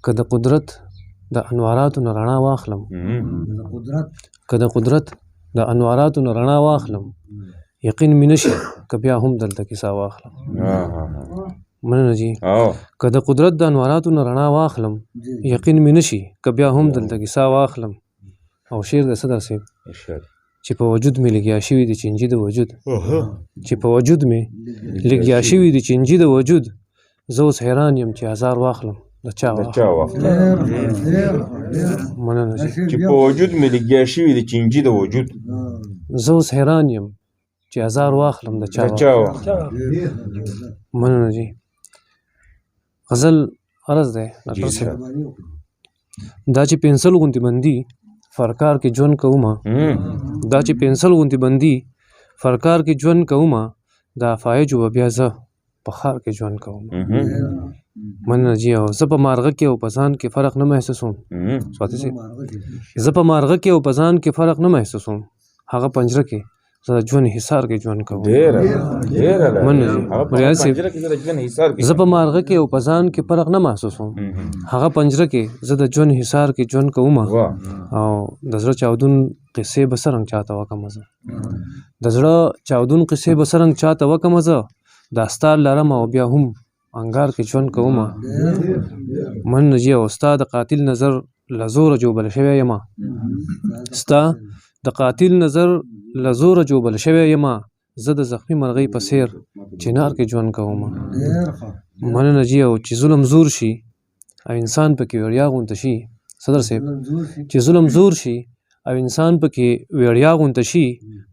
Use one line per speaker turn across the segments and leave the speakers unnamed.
که د قدرت د انواراتو نه رڼا واخلم که د قدرت د انواراتو نه رڼا واخلم یقین مې نشي که بیا هم دلته کیسه واخلم مننه جی که د قدرت د انواراتو نه رڼا واخلم یقین مې نشي که بیا هم دلته کیسه واخلم او شعر د صدر صاحب چې په وجود مې لګیا شوي دي چینجي د وجود چې په وجود مې لګیا شوي دي چینجي د وجود زه اوس حیران یم چې هزار واخلم د چا واخلم مننه جی
چې په وجود مې لګیا شوي دي چینجي د وجود
زه اوس حیران یم چې هزار واخلم د چا واخلم مننه جی غزل عرض دی ډاکټر صاحب دا چې پنسل غوندې بندي فرکار کې ژوند کومه دا چې پنسل غوندې بندي فرکار کې ژوند کومه دا فایجو به بیا زه په ښار کې ژوند کوم مننه جی او زه په مارغه کې او په ځان کې فرق نه محسوسوم سواتي صاحب زه په مارغه کې او په ځان کې فرق نه محسوسوم هغه پنجره کې زه د ژوند حصار کې ژوند کوم مننه جی ریاض صاحب زه په مارغه کې او په ځان کې فرق نه محسوسوم هغه پنجره کې زه د ژوند حصار کې ژوند کوم او د زړه چاودون قصې به څرنګه چاته وکم زه د زړه چاودون قصې به څرنګه چاته وکم زه دا ستا لرم او بیا هم انګار کې ژوند کوم مننه جی او ستا د قاتل نظر له زوره جوبل شوی یم ستا د قاتل نظر له زوره جوبل شوی یم زه د زخمي مرغۍ په څیر چنار کې ژوند کوم مننه جی او چې ظلم زور شي او انسان پکې وړیا غونته شي صدر صاحب چې ظلم زور شي او انسان پکې وړیا غونته شي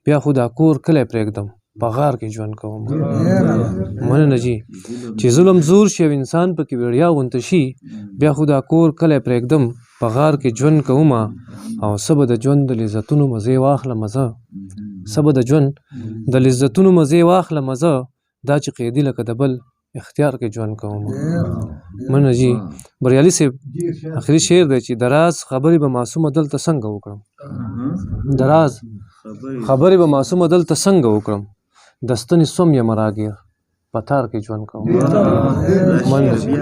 بیا خو دا کور کلی پرېږدم په غار کې ژوند کوم مننه جی چې ظلم زور شي او انسان پکې وړیا غونته شي بیا خو دا کور کلی پرېږدم په غار کې ژوند کوم او څه به د ژوند د لذتونو مزې واخلم زه څه به د ژوند د لذتونو مزې واخلم زه دا چې قیدي لکه د بل اختیار کې ژوند کوم مننه جی بریالي صاحب آخري شعر دی چې د راز خبرې به معصومه دلته څنګه وکړم د راز خبرې به معصومه دلته څنګه وکړم د ستنې سوم یم راګیر په تار کې ژوند کوم مننه جی